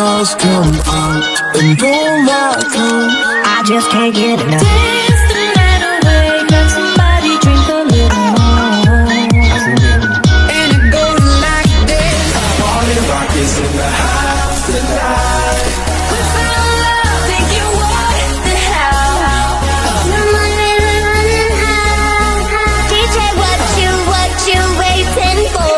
girls come out and don't like 'em. I just can't get enough. Dance the night away, grab somebody, drink a little more. And it goes like this. Party rock is in the house tonight. We found love, thinking what the hell? DJ, what you waiting for?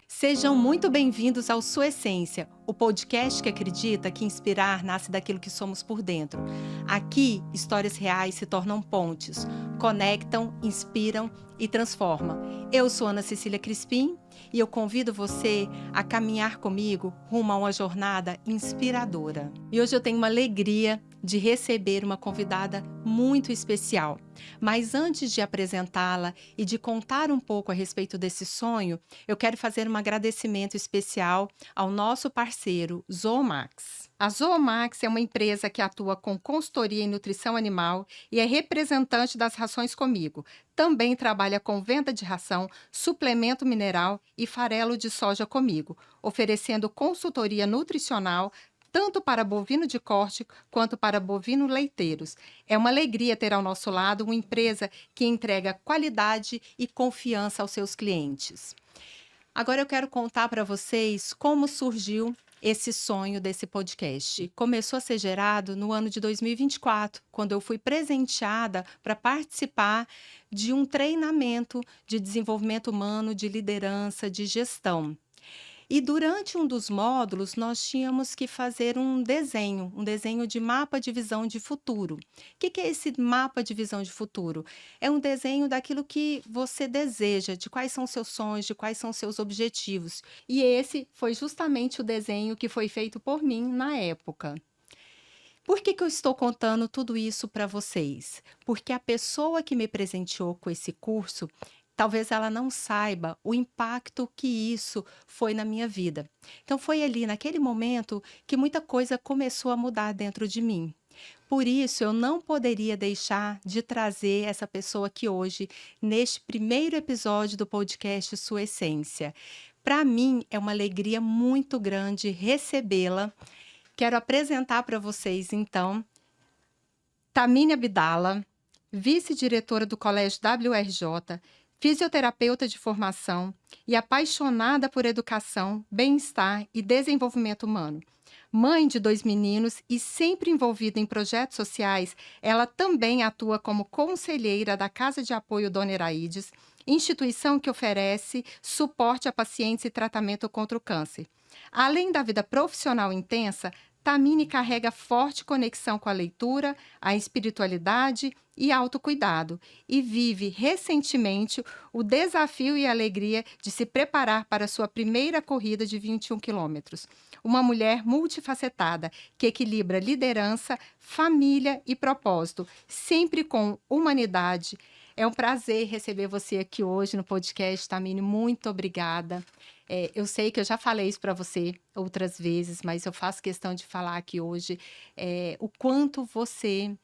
Sejam muito bem-vindos ao Sua Essência, o podcast que acredita que inspirar nasce daquilo que somos por dentro. Aqui, histórias reais se tornam pontes, conectam, inspiram e transformam. Eu sou Ana Cecília Crispim e eu convido você a caminhar comigo rumo a uma jornada inspiradora. E hoje eu tenho uma alegria de receber uma convidada muito especial. Mas antes de apresentá-la e de contar um pouco a respeito desse sonho, eu quero fazer um agradecimento especial ao nosso parceiro Zoomax. A Zoomax é uma empresa que atua com consultoria em nutrição animal e é representante das Rações Comigo. Também trabalha com venda de ração, suplemento mineral e farelo de soja comigo, oferecendo consultoria nutricional tanto para bovino de corte quanto para bovino leiteiros. É uma alegria ter ao nosso lado uma empresa que entrega qualidade e confiança aos seus clientes. Agora eu quero contar para vocês como surgiu esse sonho desse podcast. Começou a ser gerado no ano de 2024, quando eu fui presenteada para participar de um treinamento de desenvolvimento humano, de liderança, de gestão. E durante um dos módulos, nós tínhamos que fazer um desenho de mapa de visão de futuro. O que é esse mapa de visão de futuro? É um desenho daquilo que você deseja, de quais são seus sonhos, de quais são seus objetivos. E esse foi justamente o desenho que foi feito por mim na época. Por que eu estou contando tudo isso para vocês? Porque a pessoa que me presenteou com esse curso, talvez ela não saiba o impacto que isso foi na minha vida. Então, foi ali, naquele momento, que muita coisa começou a mudar dentro de mim. Por isso, eu não poderia deixar de trazer essa pessoa aqui hoje, neste primeiro episódio do podcast Sua Essência. Para mim, é uma alegria muito grande recebê-la. Quero apresentar para vocês, então, Tamine Abdala, vice-diretora do Colégio WRJ, fisioterapeuta de formação e apaixonada por educação, bem-estar e desenvolvimento humano. Mãe de 2 meninos e sempre envolvida em projetos sociais, ela também atua como conselheira da Casa de Apoio Dona Iraídes, instituição que oferece suporte a pacientes e tratamento contra o câncer. Além da vida profissional intensa, Tamine carrega forte conexão com a leitura, a espiritualidade e autocuidado e vive recentemente o desafio e a alegria de se preparar para sua primeira corrida de 21 quilômetros. Uma mulher multifacetada que equilibra liderança, família e propósito, sempre com humanidade. É um prazer receber você aqui hoje no podcast, Tamine. Muito obrigada. Eu sei que eu já falei isso para você outras vezes, mas eu faço questão de falar aqui hoje o quanto você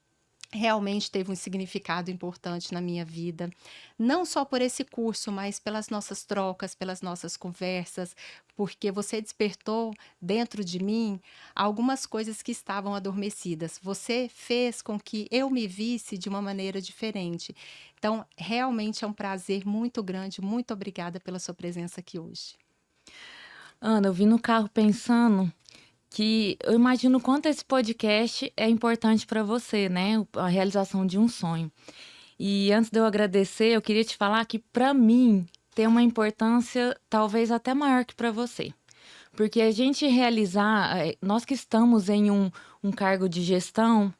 realmente teve um significado importante na minha vida, não só por esse curso, mas pelas nossas trocas, pelas nossas conversas, porque você despertou dentro de mim algumas coisas que estavam adormecidas. Você fez com que eu me visse de uma maneira diferente. Então, realmente é um prazer muito grande. Muito obrigada pela sua presença aqui hoje. Ana, eu vim no carro pensando que eu imagino o quanto esse podcast é importante para você, né? A realização de um sonho. E antes de eu agradecer, eu queria te falar que, para mim, tem uma importância talvez até maior que para você. Porque a gente realizar, nós que estamos em um cargo de gestão,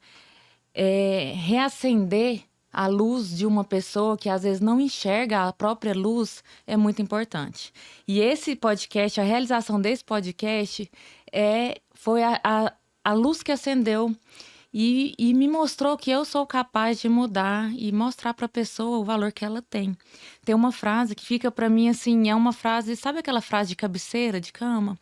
reacender a luz de uma pessoa que às vezes não enxerga a própria luz é muito importante. E esse podcast, a realização desse podcast foi a luz que acendeu e me mostrou que eu sou capaz de mudar e mostrar para a pessoa o valor que ela tem. Tem uma frase que fica para mim assim, é uma frase, sabe aquela frase de cabeceira de cama?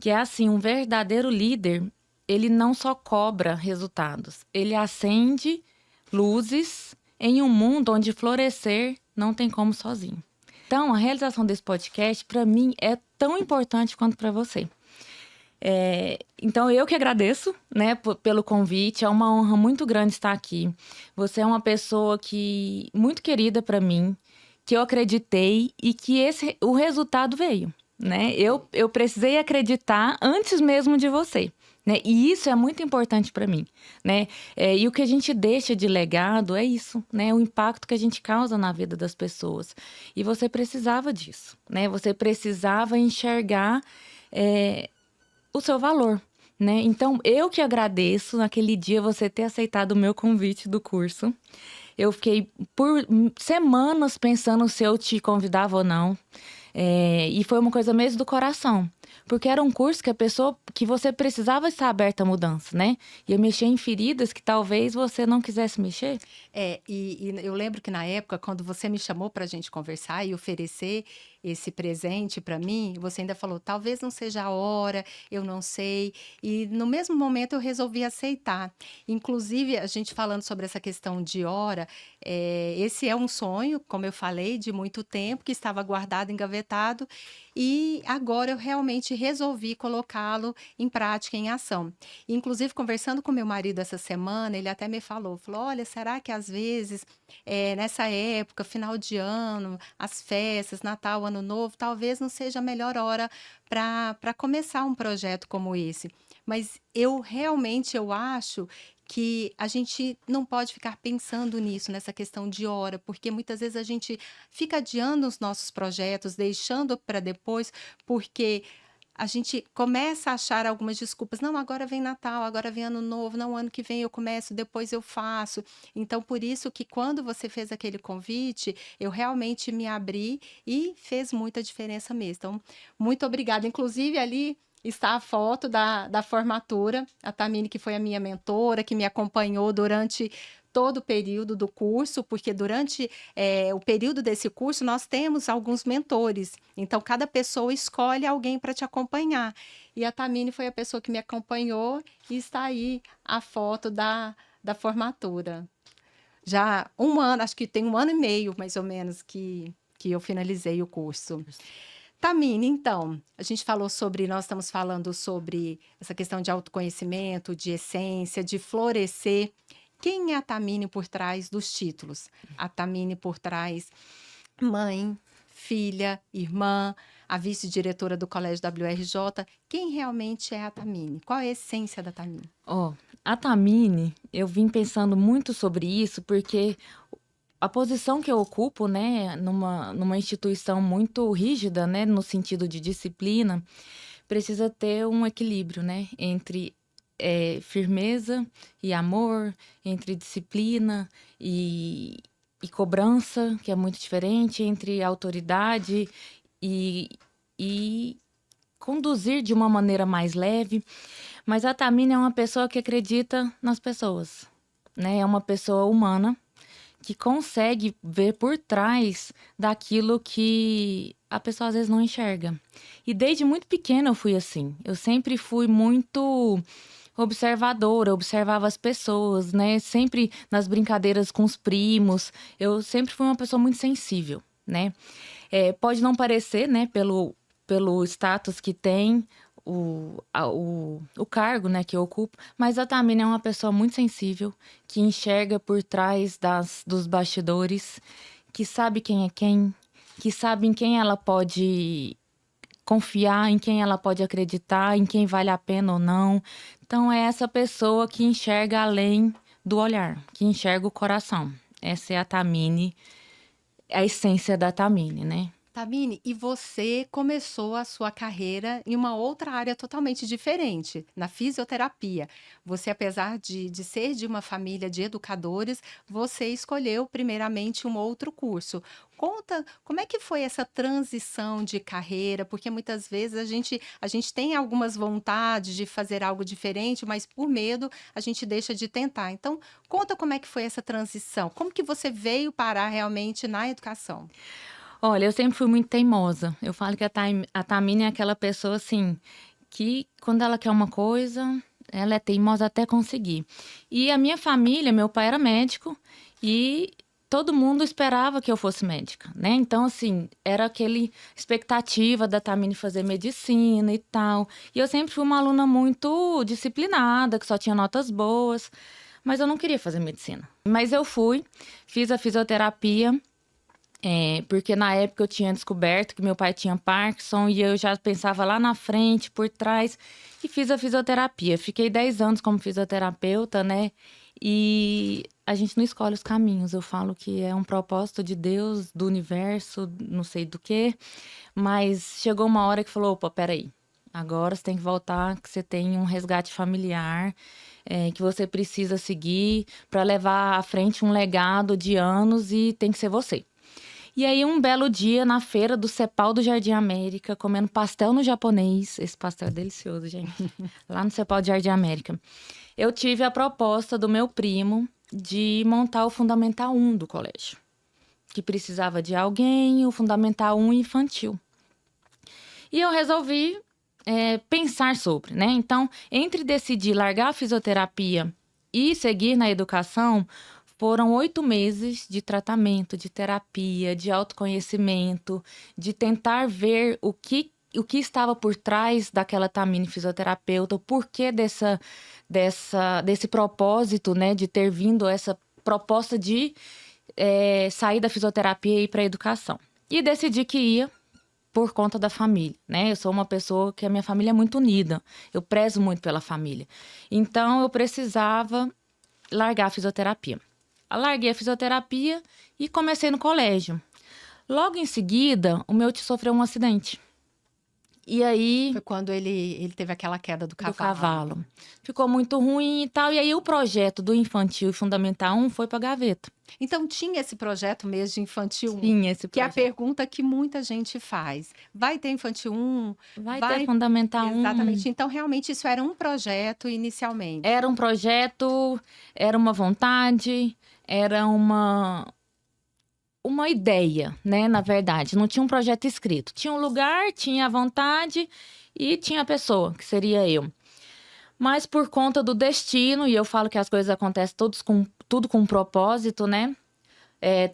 Que é assim, um verdadeiro líder, ele não só cobra resultados, ele acende luzes em um mundo onde florescer não tem como sozinho. Então, a realização desse podcast, para mim, é tão importante quanto para você. Então, eu que agradeço, né, pelo convite. É uma honra muito grande estar aqui. Você é uma pessoa muito querida para mim, que eu acreditei e que o resultado veio, né? Eu precisei acreditar antes mesmo de você, né? E isso é muito importante para mim, né? E o que a gente deixa de legado é isso, né? O impacto que a gente causa na vida das pessoas. E você precisava disso, né? Você precisava enxergar o seu valor, né? Então, eu que agradeço naquele dia você ter aceitado o meu convite do curso. Eu fiquei por semanas pensando se eu te convidava ou não. E foi uma coisa mesmo do coração. Porque era um curso que você precisava estar aberta à mudança, né? Ia mexer em feridas que talvez você não quisesse mexer. E eu lembro que na época, quando você me chamou para a gente conversar e oferecer esse presente para mim, você ainda falou, talvez não seja a hora, eu não sei. E no mesmo momento eu resolvi aceitar. Inclusive, a gente falando sobre essa questão de hora, esse é um sonho, como eu falei, de muito tempo, que estava guardado, engavetado, e agora eu realmente resolvi colocá-lo em prática, em ação. Inclusive, conversando com meu marido essa semana, ele até me falou, olha, será que às vezes, nessa época, final de ano, as festas, Natal, Ano Novo, talvez não seja a melhor hora para começar um projeto como esse. Mas eu acho que a gente não pode ficar pensando nisso, nessa questão de hora, porque muitas vezes a gente fica adiando os nossos projetos, deixando para depois, porque a gente começa a achar algumas desculpas. Não, agora vem Natal, agora vem Ano Novo, não, ano que vem eu começo, depois eu faço. Então, por isso que quando você fez aquele convite, eu realmente me abri e fez muita diferença mesmo. Então, muito obrigada. Inclusive, ali está a foto da formatura, a Tamine, que foi a minha mentora, que me acompanhou durante todo o período do curso, porque durante o período desse curso nós temos alguns mentores, então cada pessoa escolhe alguém para te acompanhar, e a Tamine foi a pessoa que me acompanhou, e está aí a foto da formatura. Já um ano, acho que tem 1 ano e meio, mais ou menos, que eu finalizei o curso. Tamine, então, nós estamos falando sobre essa questão de autoconhecimento, de essência, de florescer. Quem é a Tamine por trás dos títulos? A Tamine por trás, mãe, filha, irmã, a vice-diretora do Colégio WRJ. Quem realmente é a Tamine? Qual é a essência da Tamine? A Tamine, eu vim pensando muito sobre isso, porque a posição que eu ocupo, né, numa instituição muito rígida, né, no sentido de disciplina, precisa ter um equilíbrio, né, entre firmeza e amor, entre disciplina e cobrança, que é muito diferente, entre autoridade e conduzir de uma maneira mais leve. Mas a Tamine é uma pessoa que acredita nas pessoas, né, é uma pessoa humana, que consegue ver por trás daquilo que a pessoa às vezes não enxerga. E desde muito pequena eu fui assim. Eu sempre fui muito observadora, observava as pessoas, né? Sempre nas brincadeiras com os primos. Eu sempre fui uma pessoa muito sensível, né? Pode não parecer, né? Pelo status que tem, o cargo, né, que eu ocupo, mas a Tamine é uma pessoa muito sensível, que enxerga por trás dos bastidores, que sabe quem é quem, que sabe em quem ela pode confiar, em quem ela pode acreditar, em quem vale a pena ou não. Então é essa pessoa que enxerga além do olhar, que enxerga o coração. Essa é a Tamine, a essência da Tamine, né? Tamine, e você começou a sua carreira em uma outra área totalmente diferente, na fisioterapia. Você, apesar de ser de uma família de educadores, você escolheu primeiramente um outro curso. Conta como é que foi essa transição de carreira, porque muitas vezes a gente tem algumas vontades de fazer algo diferente, mas por medo a gente deixa de tentar. Então, conta como é que foi essa transição, como que você veio parar realmente na educação? Olha, eu sempre fui muito teimosa. Eu falo que a Tamine é aquela pessoa, assim, que quando ela quer uma coisa, ela é teimosa até conseguir. E a minha família, meu pai era médico e todo mundo esperava que eu fosse médica, né? Então, assim, era aquele expectativa da Tamini fazer medicina e tal. E eu sempre fui uma aluna muito disciplinada, que só tinha notas boas, mas eu não queria fazer medicina. Mas eu fui, fiz a fisioterapia, porque na época eu tinha descoberto que meu pai tinha Parkinson e eu já pensava lá na frente, por trás, e fiz a fisioterapia. Fiquei 10 anos como fisioterapeuta, né? E a gente não escolhe os caminhos. Eu falo que é um propósito de Deus, do universo, não sei do quê. Mas chegou uma hora que falou, opa, peraí. Agora você tem que voltar, que você tem um resgate familiar, que você precisa seguir para levar à frente um legado de anos e tem que ser você. E aí, um belo dia, na feira do Cepal do Jardim América, comendo pastel no japonês. Esse pastel é delicioso, gente. Lá no Cepal do Jardim América. Eu tive a proposta do meu primo de montar o Fundamental 1 do colégio. Que precisava de alguém, o Fundamental 1 infantil. E eu resolvi pensar sobre, né? Então, entre decidir largar a fisioterapia e seguir na educação, foram 8 meses de tratamento, de terapia, de autoconhecimento, de tentar ver o que estava por trás daquela Tamini fisioterapeuta, o porquê desse propósito, né, de ter vindo essa proposta de sair da fisioterapia e ir para a educação. E decidi que ia por conta da família, né? Eu sou uma pessoa que a minha família é muito unida, eu prezo muito pela família. Então, eu precisava largar a fisioterapia. Larguei a fisioterapia e comecei no colégio. Logo em seguida, o meu tio sofreu um acidente. E aí... Foi quando ele teve aquela queda do cavalo. Do cavalo. Ficou muito ruim e tal. E aí o projeto do Infantil e Fundamental 1 foi pra gaveta. Então, tinha esse projeto mesmo de Infantil 1? Tinha esse Que é a projeto. pergunta que muita gente faz. Vai ter Infantil 1? Vai ter Fundamental 1. Exatamente. Então, realmente, isso era um projeto inicialmente. Era um projeto, era uma vontade, era uma ideia, né, na verdade. Não tinha um projeto escrito. Tinha um lugar, tinha a vontade e tinha a pessoa, que seria eu. Mas por conta do destino, e eu falo que as coisas acontecem tudo com um propósito, né?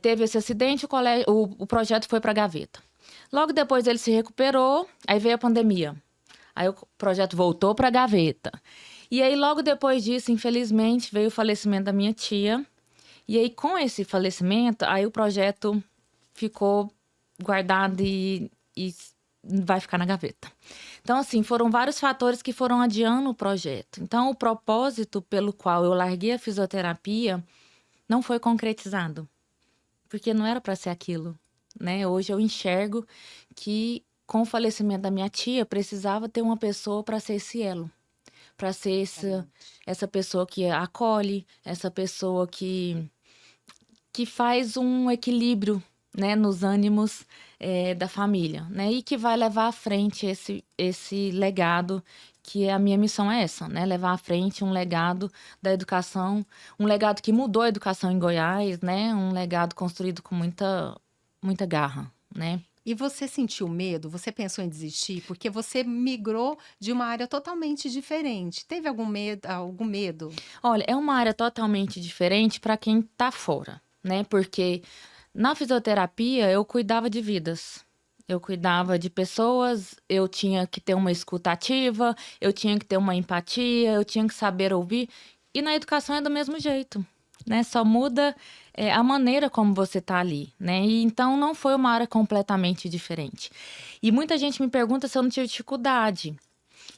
Teve esse acidente, o projeto foi para a gaveta. Logo depois ele se recuperou, aí veio a pandemia. Aí o projeto voltou para a gaveta. E aí logo depois disso, infelizmente, veio o falecimento da minha tia. E aí, com esse falecimento, aí o projeto ficou guardado e vai ficar na gaveta. Então, assim, foram vários fatores que foram adiando o projeto. Então, o propósito pelo qual eu larguei a fisioterapia não foi concretizado. Porque não era para ser aquilo, né? Hoje eu enxergo que, com o falecimento da minha tia, precisava ter uma pessoa para ser esse elo. Para ser essa pessoa que acolhe, essa pessoa que faz um equilíbrio, né, nos ânimos da família, né, e que vai levar à frente esse legado, que a minha missão é essa, né, levar à frente um legado da educação, um legado que mudou a educação em Goiás, né, um legado construído com muita garra, né. E você sentiu medo? Você pensou em desistir? Porque você migrou de uma área totalmente diferente. Teve algum medo? Olha, é uma área totalmente diferente para quem está fora, né? Porque na fisioterapia eu cuidava de vidas. Eu cuidava de pessoas, eu tinha que ter uma escuta ativa, eu tinha que ter uma empatia, eu tinha que saber ouvir. E na educação é do mesmo jeito, né? Só muda a maneira como você tá ali, né? E então não foi uma área completamente diferente. E muita gente me pergunta se eu não tive dificuldade.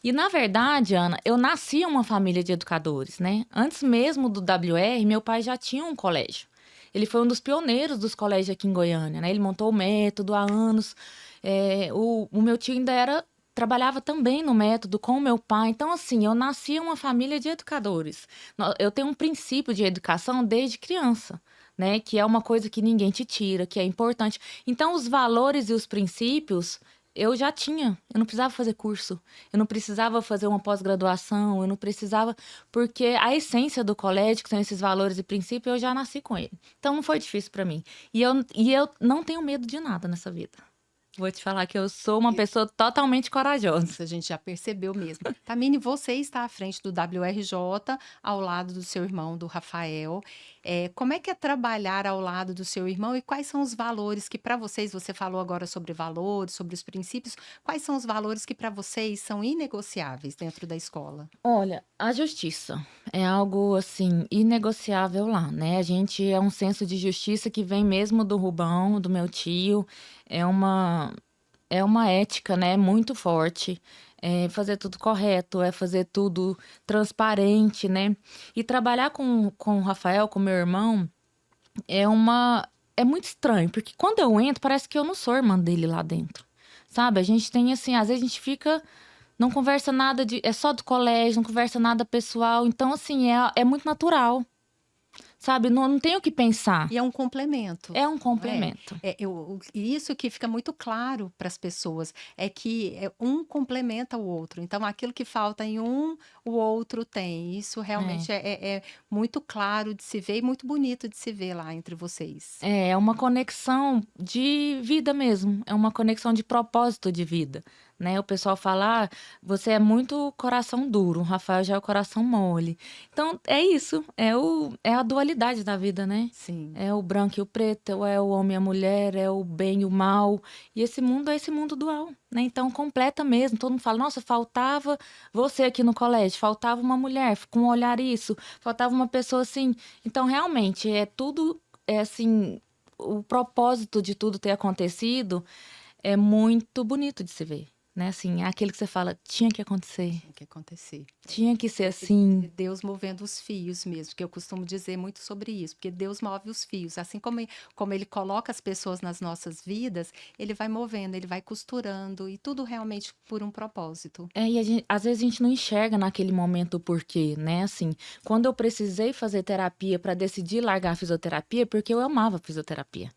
E na verdade, Ana, eu nasci em uma família de educadores, né? Antes mesmo do WR, meu pai já tinha um colégio. Ele foi um dos pioneiros dos colégios aqui em Goiânia, né? Ele montou o método há anos. O meu tio ainda trabalhava também no método com o meu pai. Então, assim, eu nasci em uma família de educadores. Eu tenho um princípio de educação desde criança, né? Que é uma coisa que ninguém te tira, que é importante. Então, os valores e os princípios eu já tinha. Eu não precisava fazer curso. Eu não precisava fazer uma pós-graduação. Eu não precisava... Porque a essência do colégio, que são esses valores e princípios, eu já nasci com ele. Então, não foi difícil para mim. E eu não tenho medo de nada nessa vida. Vou te falar que eu sou uma pessoa totalmente corajosa. Isso a gente já percebeu mesmo. Tamini, você está à frente do WRJ, ao lado do seu irmão, do Rafael. Como é que é trabalhar ao lado do seu irmão e quais são os valores que para vocês, você falou agora sobre valores, sobre os princípios, quais são os valores que para vocês são inegociáveis dentro da escola? Olha, a justiça é algo assim inegociável lá, né? A gente é um senso de justiça que vem mesmo do Rubão, do meu tio. É uma ética, né, muito forte. É fazer tudo correto, é fazer tudo transparente, né? E trabalhar com o Rafael, com meu irmão, é muito estranho, porque quando eu entro, parece que eu não sou irmã dele lá dentro. Sabe? A gente tem assim, às vezes a gente fica, não conversa nada é só do colégio, não conversa nada pessoal. Então, assim, é muito natural. Sabe? Não tem o que pensar. E é um complemento. É um complemento. E isso que fica muito claro para as pessoas é que um complementa o outro. Então, aquilo que falta em um, o outro tem. Isso realmente é muito claro de se ver e muito bonito de se ver lá entre vocês. É uma conexão de vida mesmo. É uma conexão de propósito de vida, né? O pessoal fala, você é muito coração duro, o Rafael já é o coração mole. Então, é isso. É a dualidade da vida, né? Sim. É o branco e o preto, é o homem e a mulher, é o bem e o mal. E esse mundo é esse mundo dual, né? Então, completa mesmo. Todo mundo fala, nossa, faltava você aqui no colégio, faltava uma mulher com um olhar isso, faltava uma pessoa assim. Então, realmente, assim, o propósito de tudo ter acontecido é muito bonito de se ver, né? Assim, é aquele que você fala, tinha que acontecer, Tem que acontecer. tinha que ser assim. Deus movendo os fios mesmo, que eu costumo dizer muito sobre isso, porque Deus move os fios. Assim como ele coloca as pessoas nas nossas vidas, ele vai movendo, ele vai costurando, e tudo realmente por um propósito. E às vezes a gente não enxerga naquele momento o porquê, né? Assim, quando eu precisei fazer terapia para decidir largar a fisioterapia, porque eu amava fisioterapia.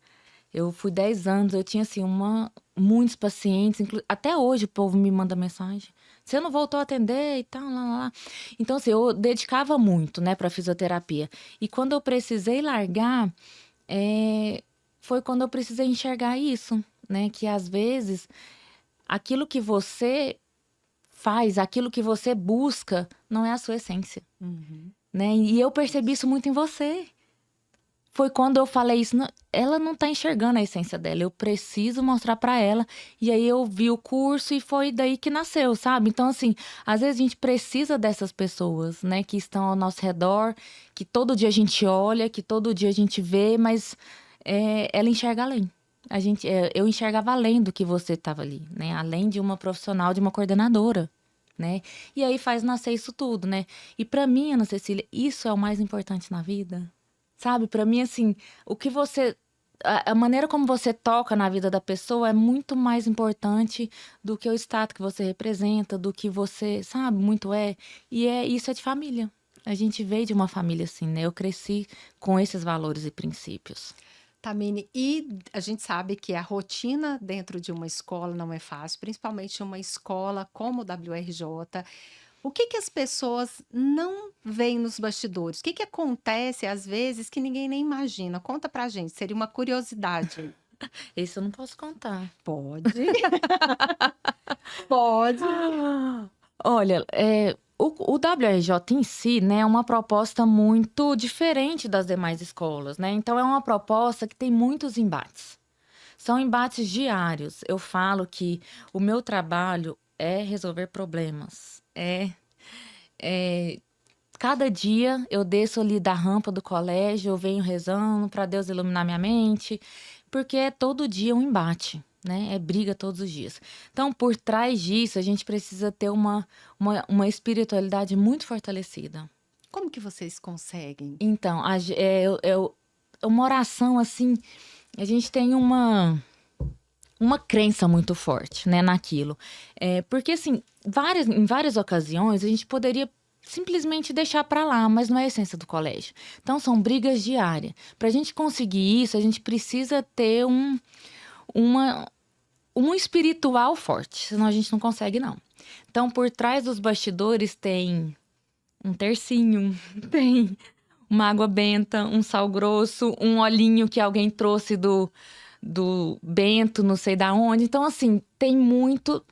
Eu fui 10 anos, eu tinha assim muitos pacientes, até hoje o povo me manda mensagem. Você não voltou a atender e tal, lá. Então, assim, eu dedicava muito, né, para fisioterapia. E quando eu precisei largar, foi quando eu precisei enxergar isso, né? Que às vezes aquilo que você faz, aquilo que você busca, não é a sua essência, né? E eu percebi isso muito em você. Foi quando eu falei isso, ela não tá enxergando a essência dela, eu preciso mostrar pra ela. E aí eu vi o curso e foi daí que nasceu, sabe? Então, assim, às vezes a gente precisa dessas pessoas, né, que estão ao nosso redor, que todo dia a gente olha, que todo dia a gente vê, mas ela enxerga além. Eu enxergava além do que você tava ali, né? Além de uma profissional, de uma coordenadora, né? E aí faz nascer isso tudo, né? E pra mim, Ana Cecília, isso é o mais importante na vida. Sabe, pra mim, assim, a maneira como você toca na vida da pessoa é muito mais importante do que o status que você representa, do que você, sabe, muito é. E isso é de família. A gente veio de uma família assim, né? Eu cresci com esses valores e princípios. Tamine, e a gente sabe que a rotina dentro de uma escola não é fácil, principalmente uma escola como o WRJ. O que as pessoas não veem nos bastidores? O que acontece, às vezes, que ninguém nem imagina? Conta pra gente, seria uma curiosidade. Esse eu não posso contar. Pode. Pode. Olha, o WRJ em si, né, é uma proposta muito diferente das demais escolas, né? Então, é uma proposta que tem muitos embates. São embates diários. Eu falo que o meu trabalho é resolver problemas. Cada dia eu desço ali da rampa do colégio, eu venho rezando para Deus iluminar minha mente, porque é todo dia um embate, né? É briga todos os dias. Então, por trás disso, a gente precisa ter uma espiritualidade muito fortalecida. Como que vocês conseguem? Então, uma oração assim, a gente tem uma crença muito forte, né, naquilo. Porque, assim, em várias ocasiões, a gente poderia simplesmente deixar para lá, mas não é a essência do colégio. Então, são brigas diárias. Para a gente conseguir isso, a gente precisa ter um espiritual forte, senão a gente não consegue, não. Então, por trás dos bastidores tem um tercinho, tem uma água benta, um sal grosso, um olhinho que alguém trouxe do Bento, não sei da onde. Então, assim, tem muito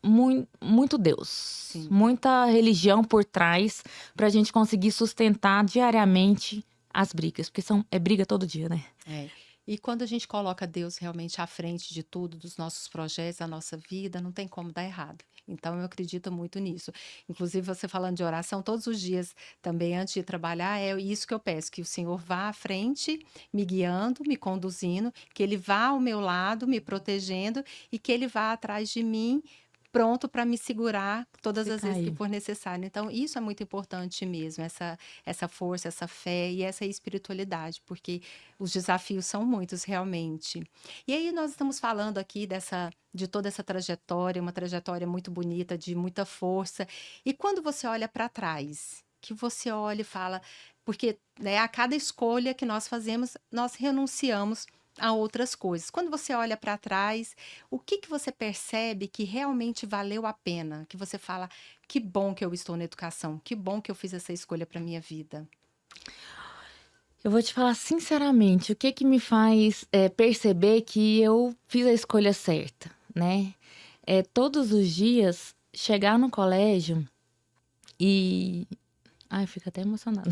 Deus. Sim. Muita religião por trás pra gente conseguir sustentar diariamente as brigas, porque é briga todo dia, né? É. E quando a gente coloca Deus realmente à frente de tudo, dos nossos projetos, da nossa vida, não tem como dar errado. Então, eu acredito muito nisso. Inclusive, você falando de oração, todos os dias também, antes de trabalhar, é isso que eu peço: que o Senhor vá à frente, me guiando, me conduzindo, que Ele vá ao meu lado, me protegendo, e que Ele vá atrás de mim, pronto para me segurar todas Se as vezes que cair. for necessário. Então, isso é muito importante mesmo, essa força, essa fé e essa espiritualidade, porque os desafios são muitos, realmente. E aí nós estamos falando aqui de toda essa trajetória, uma trajetória muito bonita, de muita força. E quando você olha para trás, que você olha e fala, porque, né, a cada escolha que nós fazemos, nós renunciamos a outras coisas. Quando você olha para trás, o que que você percebe que realmente valeu a pena? Que você fala, que bom que eu estou na educação, que bom que eu fiz essa escolha para minha vida. Eu vou te falar sinceramente, o que que me faz perceber que eu fiz a escolha certa, né? É todos os dias chegar no colégio e... Ai, eu fico até emocionada.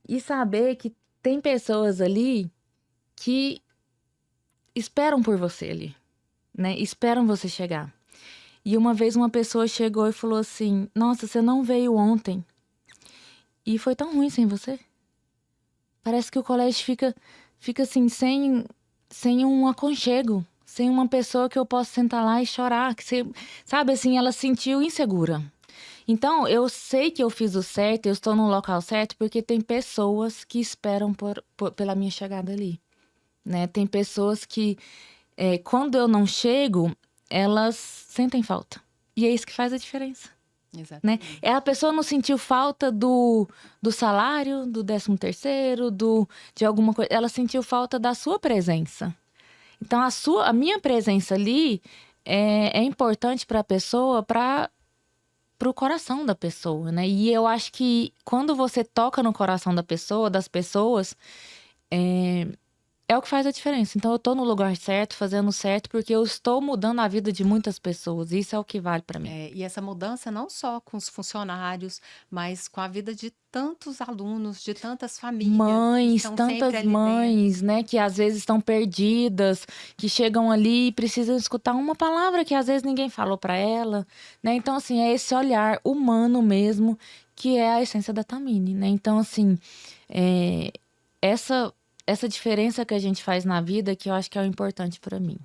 E saber que tem pessoas ali que esperam por você ali, né? Esperam você chegar. E uma vez uma pessoa chegou e falou assim: Nossa, você não veio ontem. E foi tão ruim sem você. Parece que o colégio fica assim, sem um aconchego, sem uma pessoa que eu possa sentar lá e chorar. Sabe assim, ela se sentiu insegura. Então, eu sei que eu fiz o certo, eu estou no local certo, porque tem pessoas que esperam pela minha chegada ali, né? Tem pessoas que, quando eu não chego, elas sentem falta. E é isso que faz a diferença, né? Exatamente. A pessoa não sentiu falta do salário, do 13º, de alguma coisa. Ela sentiu falta da sua presença. Então, a minha presença ali é importante para a pessoa, para o coração da pessoa, né? E eu acho que quando você toca no coração das pessoas, é o que faz a diferença. Então, eu tô no lugar certo, fazendo certo, porque eu estou mudando a vida de muitas pessoas. Isso é o que vale para mim. E essa mudança não só com os funcionários, mas com a vida de tantos alunos, de tantas famílias que Mães, estão sempre tantas ali dentro. mães, né, que às vezes estão perdidas, que chegam ali e precisam escutar uma palavra que às vezes ninguém falou para ela, né? Então, assim, é esse olhar humano mesmo que é a essência da Tamini, né? Então, assim, essa diferença que a gente faz na vida que eu acho que é o importante para mim.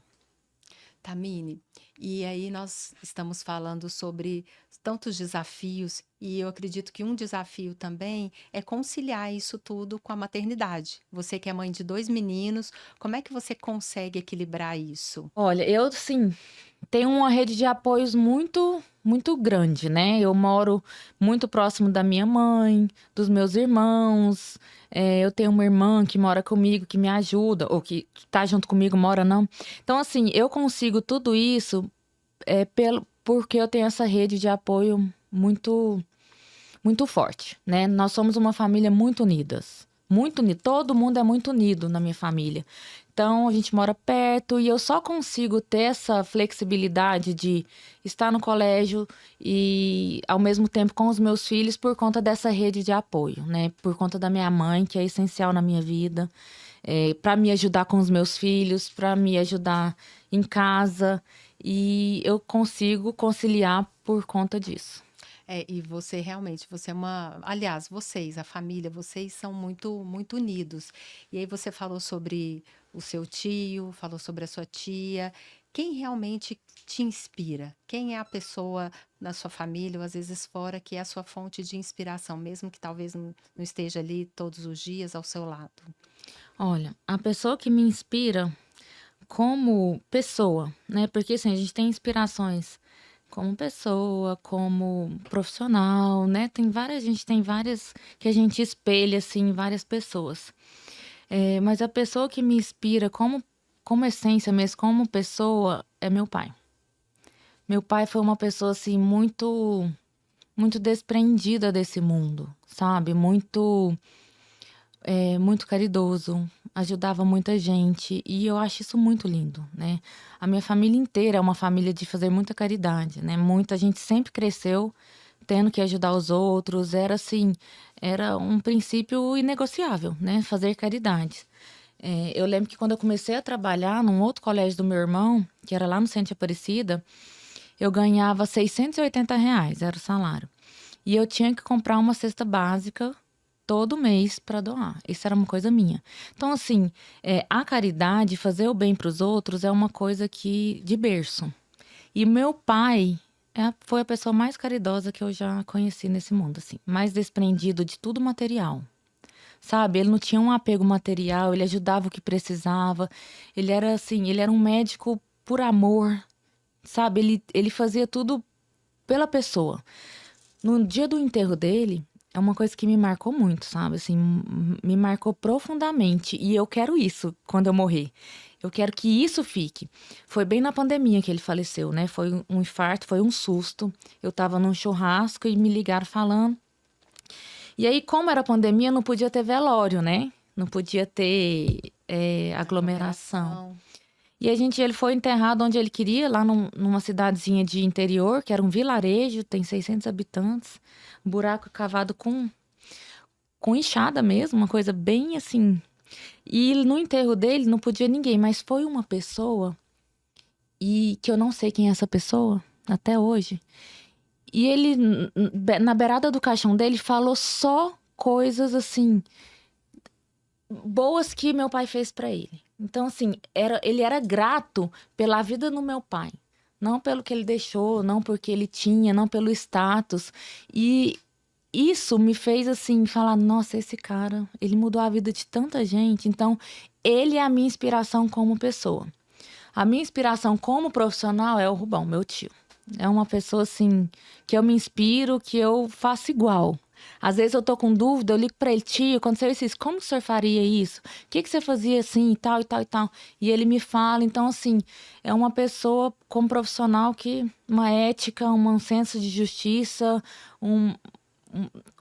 Tamini, e aí nós estamos falando sobre tantos desafios, e eu acredito que um desafio também é conciliar isso tudo com a maternidade. Você que é mãe de 2 meninos, como é que você consegue equilibrar isso? Olha, eu, sim, tenho uma rede de apoios muito, muito grande, né? Eu moro muito próximo da minha mãe, dos meus irmãos. Eu tenho uma irmã que mora comigo, que me ajuda, ou que tá junto comigo, mora não. Então, assim, eu consigo tudo isso porque eu tenho essa rede de apoio muito, muito forte, né? Nós somos uma família muito unidas. Muito unido, todo mundo é muito unido na minha família. Então, a gente mora perto e eu só consigo ter essa flexibilidade de estar no colégio e, ao mesmo tempo, com os meus filhos por conta dessa rede de apoio, né? Por conta da minha mãe, que é essencial na minha vida, para me ajudar com os meus filhos, para me ajudar em casa. E eu consigo conciliar por conta disso. E você realmente, você é aliás, vocês, a família, vocês são muito, muito unidos. E aí você falou sobre o seu tio, falou sobre a sua tia. Quem realmente te inspira? Quem é a pessoa na sua família, ou às vezes fora, que é a sua fonte de inspiração, mesmo que talvez não esteja ali todos os dias ao seu lado? Olha, a pessoa que me inspira como pessoa, né? Porque assim, a gente tem inspirações como pessoa, como profissional, né? A gente tem várias que a gente espelha assim em várias pessoas. Mas a pessoa que me inspira como essência mesmo, como pessoa, é meu pai. Meu pai foi uma pessoa assim muito muito desprendida desse mundo, sabe? Muito caridoso, ajudava muita gente e eu acho isso muito lindo, né? A minha família inteira é uma família de fazer muita caridade, né? Muita gente sempre cresceu tendo que ajudar os outros. Era assim, era um princípio inegociável, né? Fazer caridade. Eu lembro que quando eu comecei a trabalhar num outro colégio do meu irmão, que era lá no Centro de Aparecida, eu ganhava R$ 680, era o salário. E eu tinha que comprar uma cesta básica todo mês para doar. Isso era uma coisa minha. Então, assim, a caridade, fazer o bem para os outros, é uma coisa que de berço. E meu pai foi a pessoa mais caridosa que eu já conheci nesse mundo, assim, mais desprendido de tudo material. Sabe, ele não tinha um apego material, ele ajudava o que precisava. Ele era assim, ele era um médico por amor, sabe? Ele fazia tudo pela pessoa. No dia do enterro dele, é uma coisa que me marcou muito, sabe? Assim, me marcou profundamente. E eu quero isso quando eu morrer. Eu quero que isso fique. Foi bem na pandemia que ele faleceu, né? Foi um infarto, foi um susto. Eu tava num churrasco e me ligaram falando. E aí, como era pandemia, não podia ter velório, né? Não podia ter aglomeração. E ele foi enterrado onde ele queria, lá numa cidadezinha de interior, que era um vilarejo, tem 600 habitantes. Um buraco cavado com enxada mesmo, uma coisa bem assim. E no enterro dele não podia ninguém, mas foi uma pessoa, e que eu não sei quem é essa pessoa, até hoje. E ele, na beirada do caixão dele, falou só coisas assim, boas que meu pai fez pra ele. Então, assim, ele era grato pela vida do meu pai. Não pelo que ele deixou, não porque ele tinha, não pelo status. E isso me fez, assim, falar, nossa, esse cara, ele mudou a vida de tanta gente. Então, ele é a minha inspiração como pessoa. A minha inspiração como profissional é o Rubão, meu tio. É uma pessoa, assim, que eu me inspiro, que eu faço igual. Às vezes eu tô com dúvida, eu ligo pra ele, tio, aconteceu isso, como que o senhor faria isso? O que você fazia assim, e tal, e tal, e tal? E ele me fala, então, assim, é uma pessoa como profissional que, uma ética, um senso de justiça,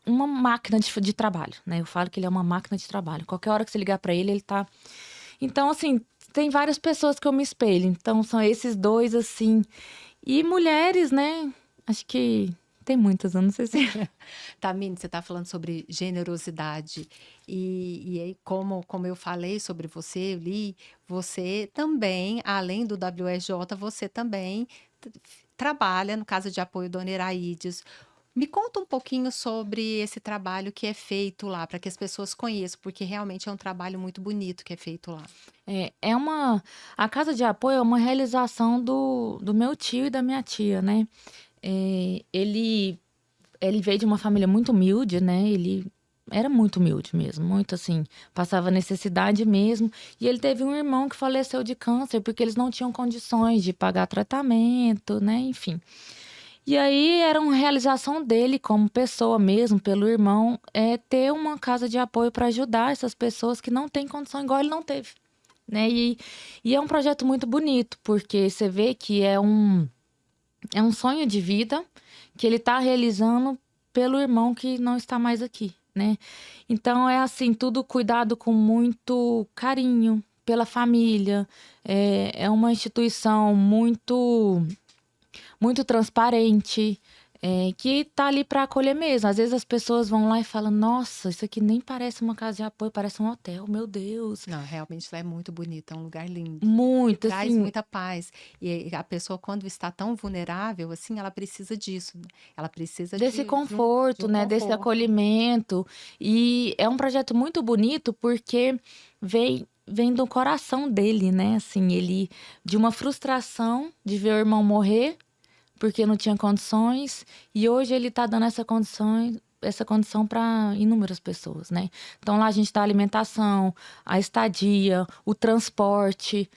uma máquina de trabalho, né? Eu falo que ele é uma máquina de trabalho. Qualquer hora que você ligar pra ele, ele tá... Então, assim, tem várias pessoas que eu me espelho. Então, são esses dois, assim. E mulheres, né? Acho que tem muitas, eu não sei se... Tamine, você está falando sobre generosidade. E aí, como eu falei sobre você, eu li, você também, além do WSJ, você também trabalha no Casa de Apoio Dona Iraides. Me conta um pouquinho sobre esse trabalho que é feito lá, para que as pessoas conheçam, porque realmente é um trabalho muito bonito que é feito lá. A Casa de Apoio é uma realização do meu tio e da minha tia, né? Ele veio de uma família muito humilde, né? Ele era muito humilde mesmo, muito assim, passava necessidade mesmo. E ele teve um irmão que faleceu de câncer, porque eles não tinham condições de pagar tratamento, né? Enfim. E aí era uma realização dele como pessoa mesmo, pelo irmão, ter uma casa de apoio para ajudar essas pessoas que não têm condição igual ele não teve, né? E é um projeto muito bonito, porque você vê que é um sonho de vida que ele está realizando pelo irmão que não está mais aqui, né? Então é assim, tudo cuidado com muito carinho pela família. É uma instituição muito transparente, que tá ali para acolher mesmo. Às vezes as pessoas vão lá e falam, nossa, isso aqui nem parece uma casa de apoio, parece um hotel, meu Deus. Não, realmente lá é muito bonito, é um lugar lindo. Muito, Traz assim, muita paz. E a pessoa, quando está tão vulnerável, assim, ela precisa disso, né? Ela precisa desse de conforto, um né, desse conforto. acolhimento. E é um projeto muito bonito porque vem do coração dele, né? Assim, ele de uma frustração de ver o irmão morrer porque não tinha condições, e hoje ele está dando essa condição para inúmeras pessoas, né? Então lá a gente dá a alimentação, a estadia, o transporte,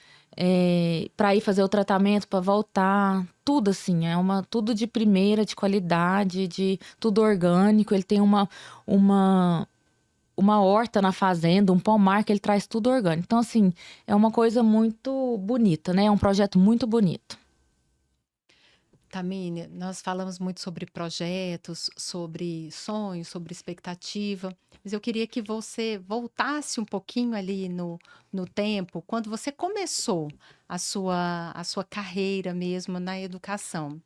para ir fazer o tratamento, para voltar, tudo assim, tudo de primeira, de qualidade, de tudo orgânico. Ele tem uma horta na fazenda, um pomar que ele traz tudo orgânico. Então, assim, é uma coisa muito bonita, né? É um projeto muito bonito. Tamine, nós falamos muito sobre projetos, sobre sonhos, sobre expectativa, mas eu queria que você voltasse um pouquinho ali no tempo, quando você começou a sua carreira mesmo na educação.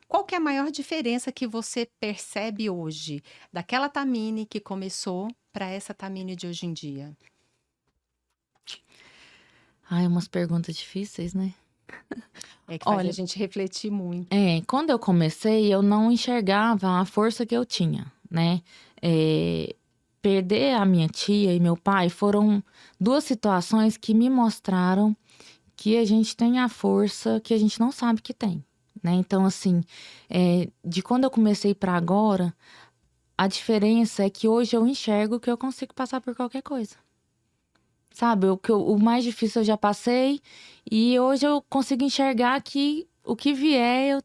Qual que é a maior diferença que você percebe hoje daquela Thamine que começou para essa Thamine de hoje em dia? Ai, umas perguntas difíceis, né? É que faz Olha, a gente refletir muito. quando eu comecei, eu não enxergava a força que eu tinha, né? Perder a minha tia e meu pai foram duas situações que me mostraram que a gente tem a força que a gente não sabe que tem, né? Então, assim, de quando eu comecei para agora, a diferença é que hoje eu enxergo que eu consigo passar por qualquer coisa. Sabe, o mais difícil eu já passei e hoje eu consigo enxergar que o que vier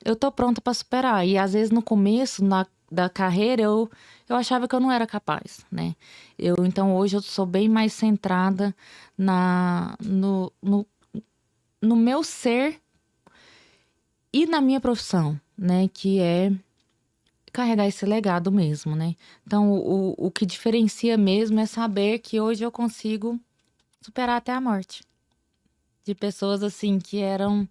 eu tô pronta para superar. E às vezes no começo da carreira eu achava que eu não era capaz, né? Então hoje eu sou bem mais centrada no meu ser e na minha profissão, né? Que é carregar esse legado mesmo, né? Então, o que diferencia mesmo é saber que hoje eu consigo superar até a morte. De pessoas, assim, que eram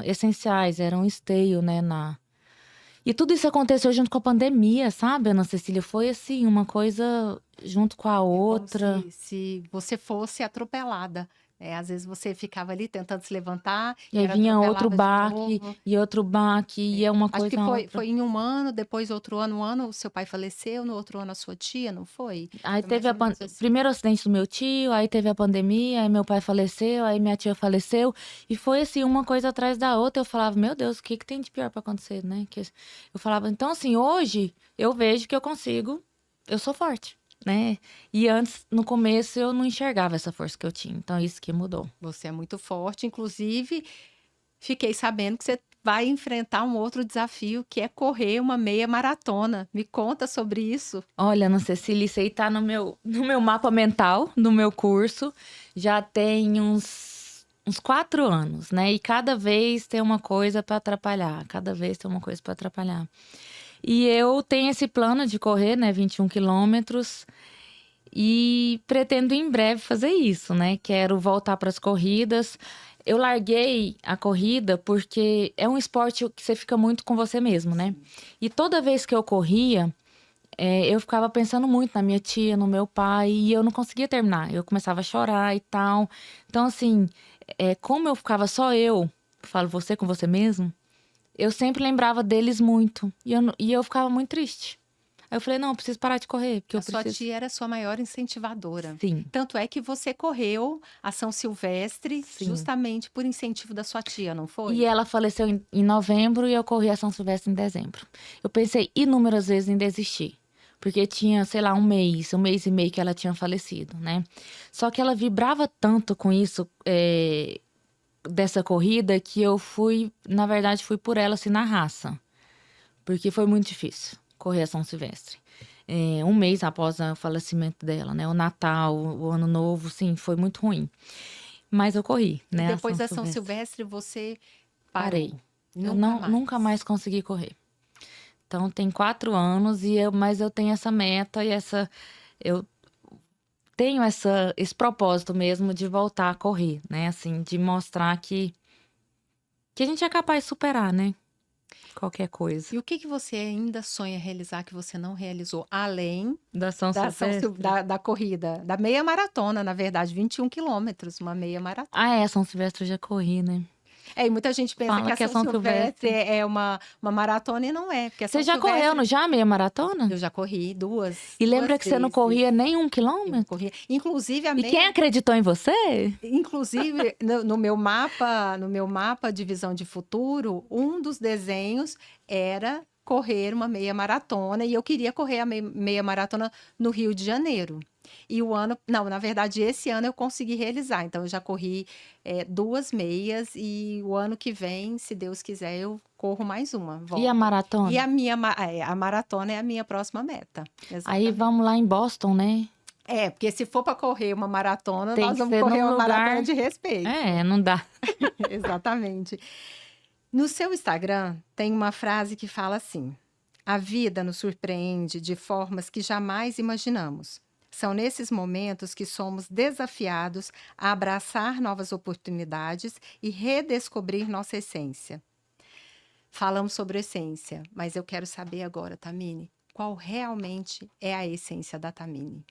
essenciais, eram esteio, né? E tudo isso aconteceu junto com a pandemia, sabe, Ana Cecília? Foi, assim, uma coisa junto com a outra. Como se você fosse atropelada. Às vezes você ficava ali tentando se levantar E aí era vinha outro atropelada de baque, novo. e outro baque, e é uma Acho coisa que a foi, outra. foi em um ano, depois outro ano, o seu pai faleceu, no outro ano a sua tia, não foi? Aí Foi mais teve ou menos assim. primeiro acidente do meu tio, aí teve a pandemia, aí meu pai faleceu, aí minha tia faleceu. E foi assim, uma coisa atrás da outra. Eu falava, meu Deus, o que tem de pior pra acontecer, né? Eu falava, então assim, hoje eu vejo que eu consigo, eu sou forte, né? E antes, no começo, eu não enxergava essa força que eu tinha. Então isso que mudou. Você é muito forte, inclusive fiquei sabendo que você vai enfrentar um outro desafio, que é correr uma meia maratona. Me conta sobre isso. Olha, Ana Cecília, isso aí tá no meu mapa mental, no meu curso. Já tem uns 4 anos, né? E cada vez tem uma coisa para atrapalhar. Cada vez tem uma coisa para atrapalhar. E eu tenho esse plano de correr, né? 21 quilômetros. E pretendo em breve fazer isso, né? Quero voltar para as corridas. Eu larguei a corrida porque é um esporte que você fica muito com você mesmo, né? E toda vez que eu corria, eu ficava pensando muito na minha tia, no meu pai, e eu não conseguia terminar. Eu começava a chorar e tal. Então, assim, como eu ficava só eu, falo você com você mesmo, eu sempre lembrava deles muito. E eu ficava muito triste. Aí eu falei, não, eu preciso parar de correr, porque eu A sua preciso... tia era a sua maior incentivadora. Sim, Tanto é que você correu a São Silvestre sim. justamente por incentivo da sua tia, não foi? E ela faleceu em novembro e eu corri a São Silvestre em dezembro. Eu pensei inúmeras vezes em desistir. Porque tinha, sei lá, um mês e meio que ela tinha falecido, né? Só que ela vibrava tanto com isso, dessa corrida, que eu fui, na verdade, fui por ela, assim, na raça. Porque foi muito difícil correr a São Silvestre. Um mês após o falecimento dela, né? O Natal, o Ano Novo, sim, foi muito ruim. Mas eu corri, E né? depois da São Silvestre você parou. Parei. Eu nunca mais consegui correr. Então tem 4 anos mas eu tenho essa meta e eu tenho esse propósito mesmo de voltar a correr, né? Assim, de mostrar que a gente é capaz de superar, né? Qualquer coisa. E o que você ainda sonha realizar que você não realizou, além Da São Silvestre. da corrida, da meia maratona, na verdade, 21 quilômetros, uma meia maratona. São Silvestre eu já corri, né? E muita gente pensa Fala que a São Silvestre é uma maratona e não é. Porque a Você São já Silvestre, correu já meia maratona? eu já corri duas. E lembra duas que você não vezes. corria nem 1 Eu quilômetro? corria. Inclusive, a E meia. quem acreditou em você? Inclusive, no meu mapa de visão de futuro, um dos desenhos era correr uma meia maratona e eu queria correr a meia maratona no Rio de Janeiro. E na verdade, esse ano eu consegui realizar. Então, eu já corri 2 meias e o ano que vem, se Deus quiser, eu corro mais uma. E a maratona? E a maratona é a minha próxima meta. Aí Exatamente. vamos lá em Boston, né? Porque se for para correr uma maratona, Tem nós que vamos ser correr num uma lugar- maratona de respeito. Não dá. Exatamente. No seu Instagram tem uma frase que fala assim: a vida nos surpreende de formas que jamais imaginamos. São nesses momentos que somos desafiados a abraçar novas oportunidades e redescobrir nossa essência. falamos sobre essência, mas eu quero saber agora, Thamine, qual realmente é a essência da Thamine?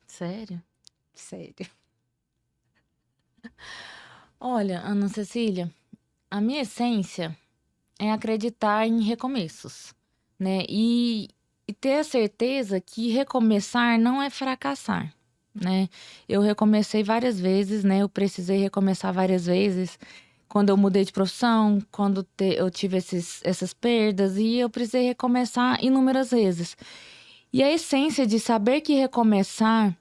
Sério? Sério. Olha, Ana Cecília, a minha essência é acreditar em recomeços, né? E ter a certeza que recomeçar não é fracassar, né? Eu recomecei várias vezes, né? Eu precisei recomeçar várias vezes quando eu mudei de profissão, quando eu tive essas perdas, e eu precisei recomeçar inúmeras vezes. E a essência de saber que recomeçar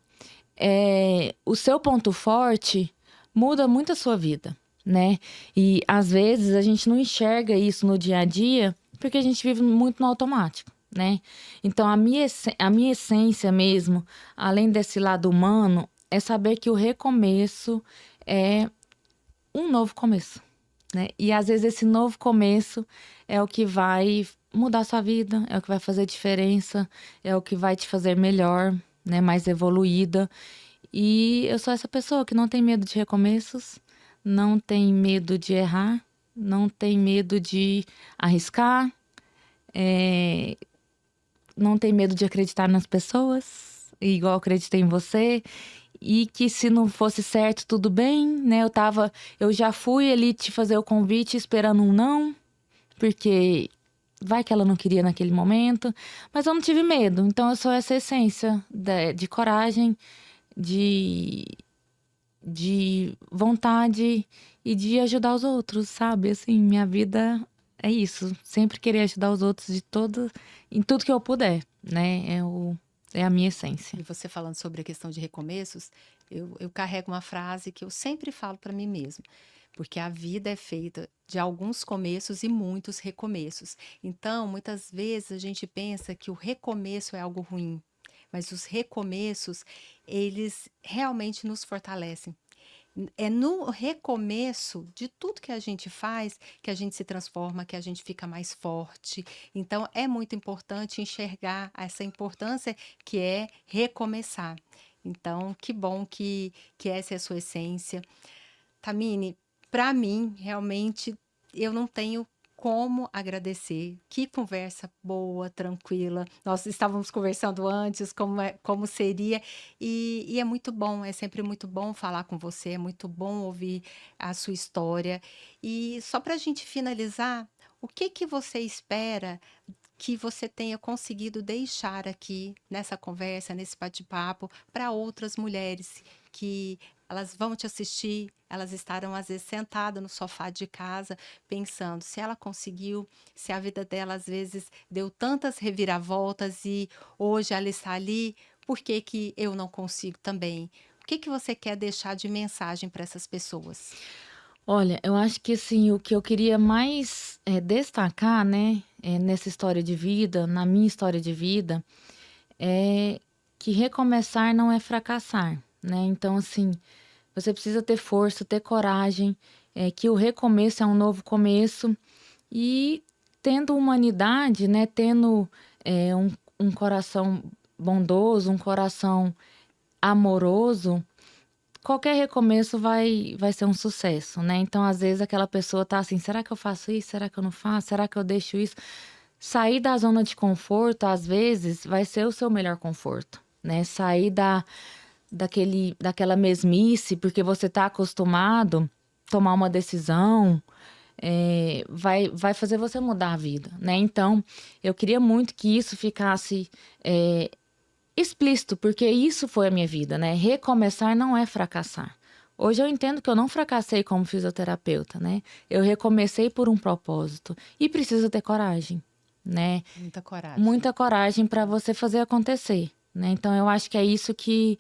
o seu ponto forte muda muito a sua vida, né? E às vezes a gente não enxerga isso no dia a dia porque a gente vive muito no automático, né? Então a minha essência mesmo, além desse lado humano, é saber que o recomeço é um novo começo, né? E às vezes esse novo começo é o que vai mudar a sua vida, é o que vai fazer diferença, é o que vai te fazer melhor, né? Mais evoluída. E eu sou essa pessoa que não tem medo de recomeços, não tem medo de errar, não tem medo de arriscar, não tem medo de acreditar nas pessoas, igual eu acreditei em você. E que se não fosse certo, tudo bem, né? Eu já fui ali te fazer o convite esperando um não, porque vai que ela não queria naquele momento, mas eu não tive medo. Então eu sou essa essência de coragem, de vontade e de ajudar os outros, sabe? Assim, minha vida é isso. Sempre querer ajudar os outros em tudo que eu puder, né? É a minha essência. E você falando sobre a questão de recomeços, eu carrego uma frase que eu sempre falo para mim mesma, porque a vida é feita de alguns começos e muitos recomeços. Então, muitas vezes a gente pensa que o recomeço é algo ruim, mas os recomeços, eles realmente nos fortalecem. É no recomeço de tudo que a gente faz que a gente se transforma, que a gente fica mais forte. Então, é muito importante enxergar essa importância que é recomeçar. Então, que bom que essa é a sua essência. Tamine, para mim, realmente, eu não tenho como agradecer. Que conversa boa, tranquila. Nós estávamos conversando antes como seria, e é muito bom, é sempre muito bom falar com você, é muito bom ouvir a sua história. E só para a gente finalizar, o que você espera que você tenha conseguido deixar aqui nessa conversa, nesse bate-papo, para outras mulheres que elas vão te assistir, elas estarão às vezes sentadas no sofá de casa, pensando se ela conseguiu, se a vida dela às vezes deu tantas reviravoltas e hoje ela está ali, por que que eu não consigo também? O que você quer deixar de mensagem para essas pessoas? Olha, eu acho que assim, o que eu queria mais destacar, né, nessa história de vida, na minha história de vida, é que recomeçar não é fracassar, né? Então, assim, você precisa ter força, ter coragem, que o recomeço é um novo começo e tendo humanidade, né, tendo um coração bondoso, um coração amoroso, qualquer recomeço vai ser um sucesso, né? Então, às vezes, aquela pessoa tá assim, será que eu faço isso? Será que eu não faço? Será que eu deixo isso? Sair da zona de conforto, às vezes, vai ser o seu melhor conforto, né? Sair daquela mesmice, porque você tá acostumado a tomar uma decisão, vai fazer você mudar a vida, né? Então, eu queria muito que isso ficasse explícito, porque isso foi a minha vida, né? Recomeçar não é fracassar. Hoje eu entendo que eu não fracassei como fisioterapeuta, né? Eu recomecei por um propósito e preciso ter coragem, né? Muita coragem. Muita coragem para você fazer acontecer, né? Então eu acho que é isso que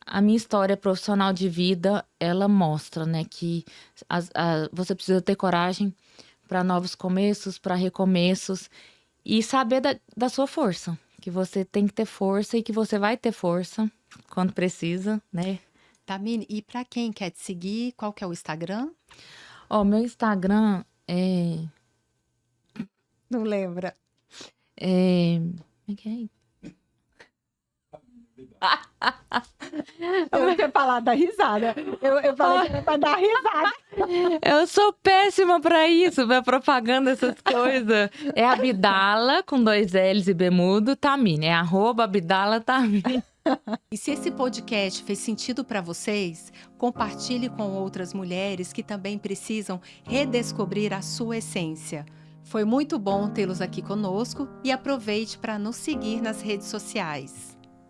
a minha história profissional de vida ela mostra, né? Que você precisa ter coragem para novos começos, para recomeços e saber da sua força. Que você tem que ter força e que você vai ter força quando precisa, né? Tamine, e para quem quer te seguir, qual que é o Instagram? Ó, meu Instagram Não lembra. Como é que é? ter falado da risada. Eu falei que era pra dar risada. Eu sou péssima pra isso, pra propaganda, essas coisas. É Abdala, com 2 L's e B mudo, Tamine. É @Abdala Tamine. E se esse podcast fez sentido para vocês, compartilhe com outras mulheres que também precisam redescobrir a sua essência. Foi muito bom tê-los aqui conosco e aproveite para nos seguir nas redes sociais.